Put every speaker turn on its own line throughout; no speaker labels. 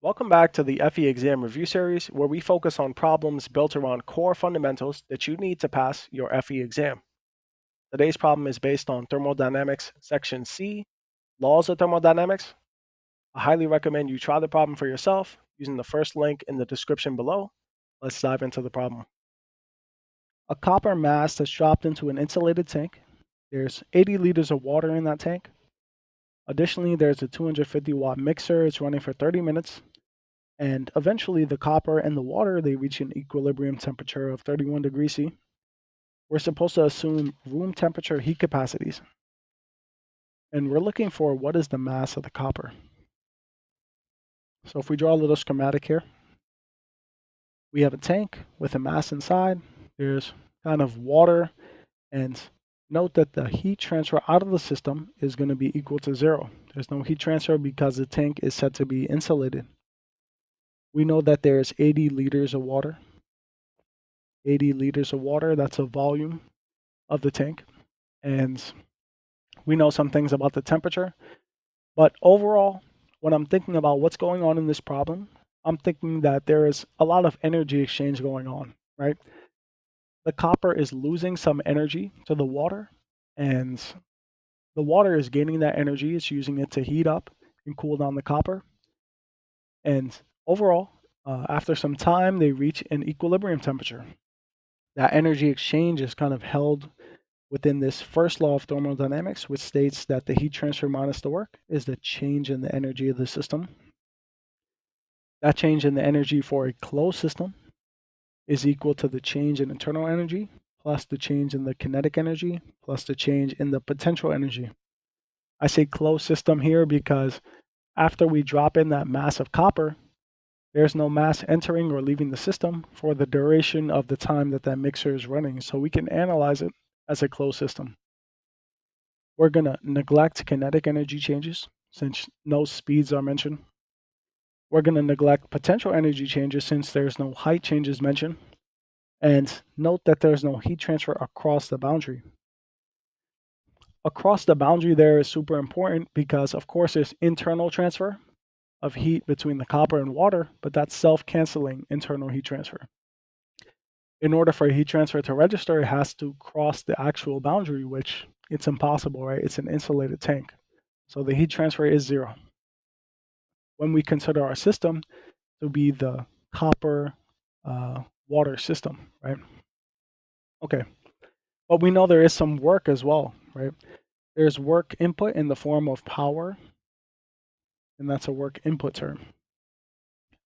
Welcome back to the FE exam review series, where we focus on problems built around core fundamentals that you need to pass your FE exam. Today's problem is based on Thermodynamics Section C, Laws of Thermodynamics. I highly recommend you try the problem for yourself using the first link in the description below. Let's dive into the problem. A copper mass that's dropped into an insulated tank. There's 80 liters of water in that tank. Additionally, there's a 250-watt mixer. It's running for 30 minutes. And eventually the copper and the water, they reach an equilibrium temperature of 31 degrees C. We're supposed to assume room temperature heat capacities. And we're looking for what is the mass of the copper. So if we draw a little schematic here, we have a tank with a mass inside. There's kind of water, and note that the heat transfer out of the system is going to be equal to 0. There's no heat transfer because the tank is said to be insulated. We know that there's 80 liters of water. 80 liters of water, that's a volume of the tank. And we know some things about the temperature. But overall, when I'm thinking about what's going on in this problem, I'm thinking that there is a lot of energy exchange going on, right? The copper is losing some energy to the water, and the water is gaining that energy. It's using it to heat up and cool down the copper. And overall, after some time, they reach an equilibrium temperature. That energy exchange is kind of held within this first law of thermodynamics, which states that the heat transfer minus the work is the change in the energy of the system. That change in the energy for a closed system is equal to the change in internal energy plus the change in the kinetic energy plus the change in the potential energy. I say closed system here because after we drop in that mass of copper, there's no mass entering or leaving the system for the duration of the time that that mixer is running, so we can analyze it as a closed system. We're going to neglect kinetic energy changes since no speeds are mentioned. We're going to neglect potential energy changes since there's no height changes mentioned. And note that there's no heat transfer across the boundary. Across the boundary there is super important because, of course, there's internal transfer of heat between the copper and water, but that's self-canceling internal heat transfer. In order for a heat transfer to register, it has to cross the actual boundary, which it's impossible, right? It's an insulated tank. So the heat transfer is 0. When we consider our system to be the copper water system, right? Okay, but we know there is some work as well, right? There's work input in the form of power, and that's a work input term.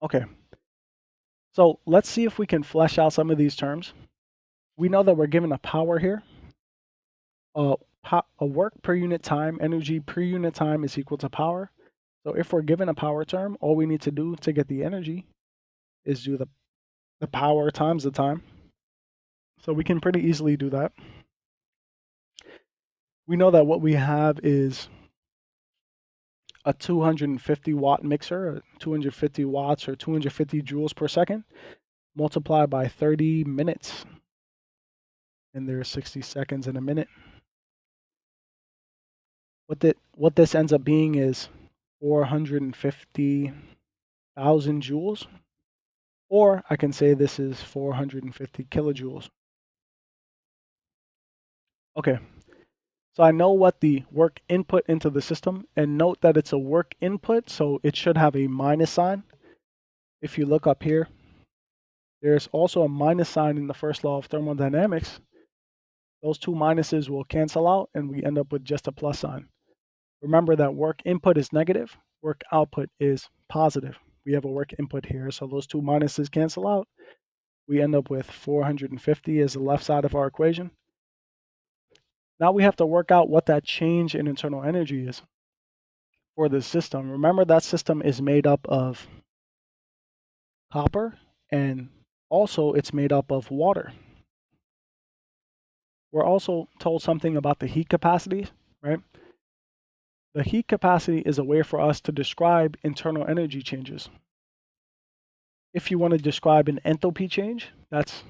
Okay, so let's see if we can flesh out some of these terms. We know that we're given a power here. A work per unit time, energy per unit time is equal to power. So if we're given a power term, all we need to do to get the energy is do the power times the time. So we can pretty easily do that. We know that what we have is a 250-watt mixer, 250 watts or 250 joules per second, multiplied by 30 minutes. And there's 60 seconds in a minute. What this ends up being is 450,000 joules, or I can say this is 450 kilojoules. Okay, so I know what the work input into the system, and note that it's a work input, so it should have a minus sign. If you look up here, there's also a minus sign in the first law of thermodynamics. Those two minuses will cancel out, and we end up with just a plus sign. Remember that work input is negative, work output is positive. We have a work input here, so those two minuses cancel out. We end up with 450 as the left side of our equation. Now we have to work out what that change in internal energy is for the system. Remember that system is made up of copper, and also it's made up of water. We're also told something about the heat capacity, right? The heat capacity is a way for us to describe internal energy changes. If you want to describe an enthalpy change, that's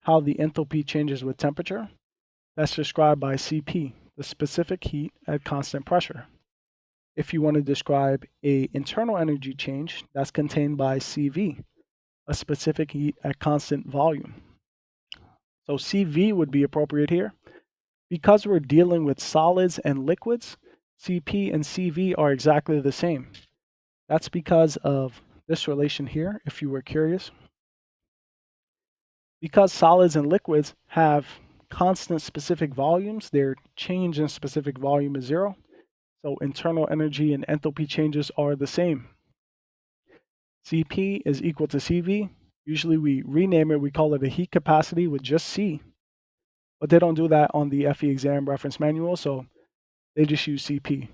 how the enthalpy changes with temperature. That's described by Cp, the specific heat at constant pressure. if you want to describe a internal energy change that's contained by CV, a specific heat at constant volume. So CV would be appropriate here. Because we're dealing with solids and liquids, CP and CV are exactly the same. That's because of this relation here, if you were curious. Because solids and liquids have constant specific volumes, their change in specific volume is zero. So internal energy and enthalpy changes are the same. Cp is equal to Cv. Usually we rename it, we call it a heat capacity with just C, but they don't do that on the FE exam reference manual, so they just use Cp.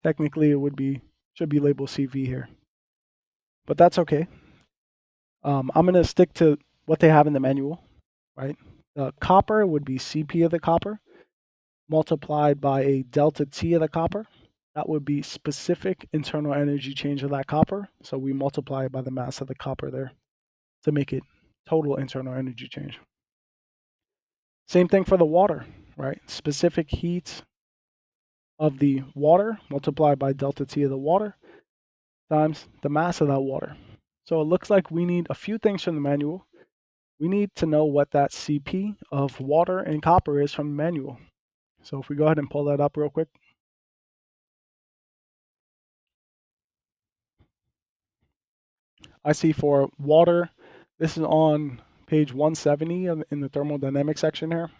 Technically it should be labeled Cv here, but that's okay. I'm gonna stick to what they have in the manual, right? The copper would be Cp of the copper multiplied by a delta T of the copper. That would be specific internal energy change of that copper. So we multiply it by the mass of the copper there to make it total internal energy change. Same thing for the water, right? Specific heat of the water multiplied by delta T of the water times the mass of that water. So it looks like we need a few things from the manual. We need to know what that Cp of water and copper is from the manual. So if we go ahead and pull that up real quick. I see for water, this is on page 170 in the thermodynamics section here.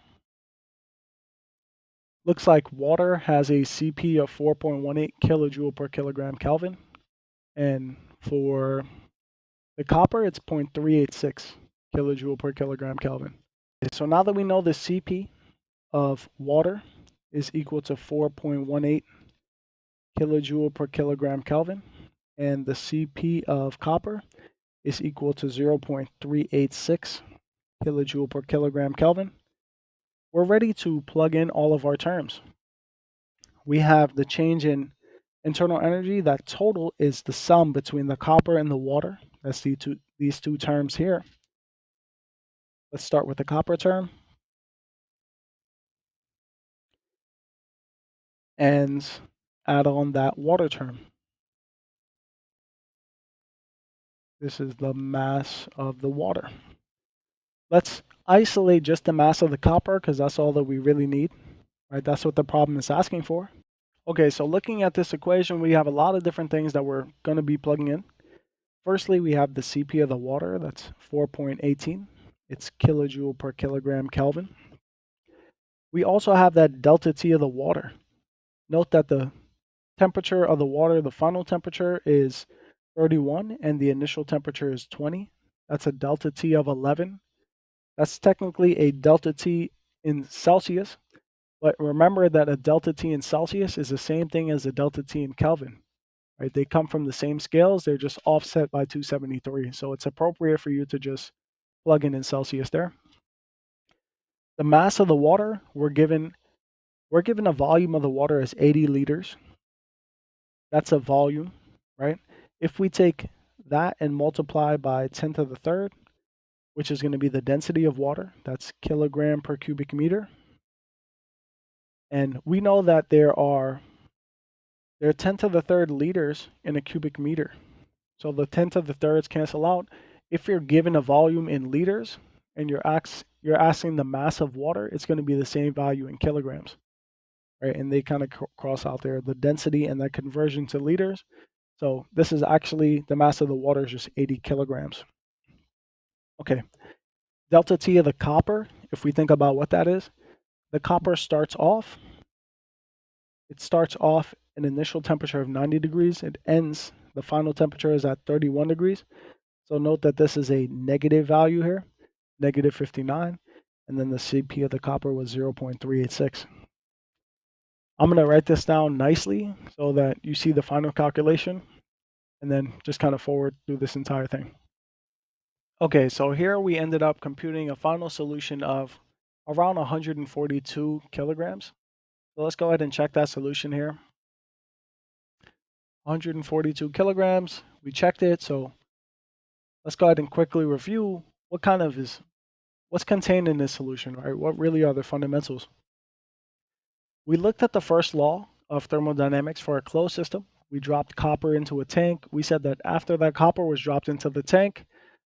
Looks like water has a CP of 4.18 kilojoule per kilogram Kelvin. And for the copper, it's 0.386 kilojoule per kilogram Kelvin. So now that we know the CP of water is equal to 4.18 kilojoule per kilogram Kelvin, and the CP of copper is equal to 0.386 kilojoule per kilogram Kelvin, we're ready to plug in all of our terms. We have the change in internal energy. That total is the sum between the copper and the water. That's these two terms here. Let's start with the copper term. And add on that water term. This is the mass of the water. Let's isolate just the mass of the copper because that's all that we really need, right? That's what the problem is asking for. Okay, so looking at this equation, we have a lot of different things that we're going to be plugging in. Firstly, we have the Cp of the water, that's 4.18. It's kilojoule per kilogram Kelvin. We also have that delta T of the water. Note that the temperature of the water, the final temperature is 31 and the initial temperature is 20. That's a delta T of 11. That's technically a delta T in Celsius, but remember that a delta T in Celsius is the same thing as a delta T in Kelvin. Right? They come from the same scales, they're just offset by 273. So it's appropriate for you to just plug in Celsius there. The mass of the water, we're given a volume of the water as 80 liters. That's a volume, right? If we take that and multiply by 10 to the third, which is going to be the density of water, that's kilogram per cubic meter. And we know that there are 10 to the third liters in a cubic meter. So the 10 to the thirds cancel out. If you're given a volume in liters and you're asking the mass of water, it's going to be the same value in kilograms, right? And they kind of cross out there the density and the conversion to liters. So this is actually the mass of the water is just 80 kilograms. Okay, delta T of the copper, if we think about what that is, the copper starts off an initial temperature of 90 degrees. It ends, the final temperature is at 31 degrees. So note that this is a negative value here, negative 59, and then the Cp of the copper was 0.386. I'm going to write this down nicely so that you see the final calculation, and then just kind of forward through this entire thing. Okay, so here we ended up computing a final solution of around 142 kilograms. So let's go ahead and check that solution here. 142 kilograms, we checked it, so let's go ahead and quickly review what's contained in this solution, right? What really are the fundamentals? We looked at the first law of thermodynamics for a closed system. We dropped copper into a tank. We said that after that copper was dropped into the tank,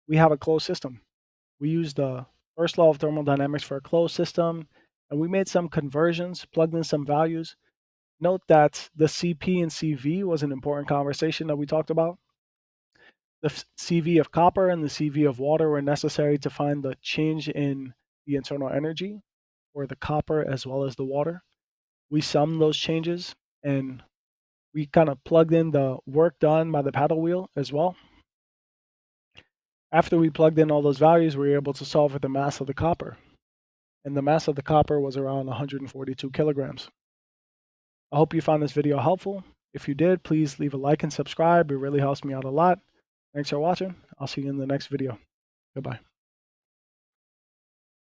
we have a closed system. We used the first law of thermodynamics for a closed system, and we made some conversions, plugged in some values. Note that the CP and CV was an important conversation that we talked about. The CV of copper and the CV of water were necessary to find the change in the internal energy for the copper as well as the water. We summed those changes and we kind of plugged in the work done by the paddle wheel as well. After we plugged in all those values, we were able to solve for the mass of the copper. And the mass of the copper was around 142 kilograms. I hope you found this video helpful. If you did, please leave a like and subscribe. It really helps me out a lot. Thanks for watching. I'll see you in the next video. Goodbye.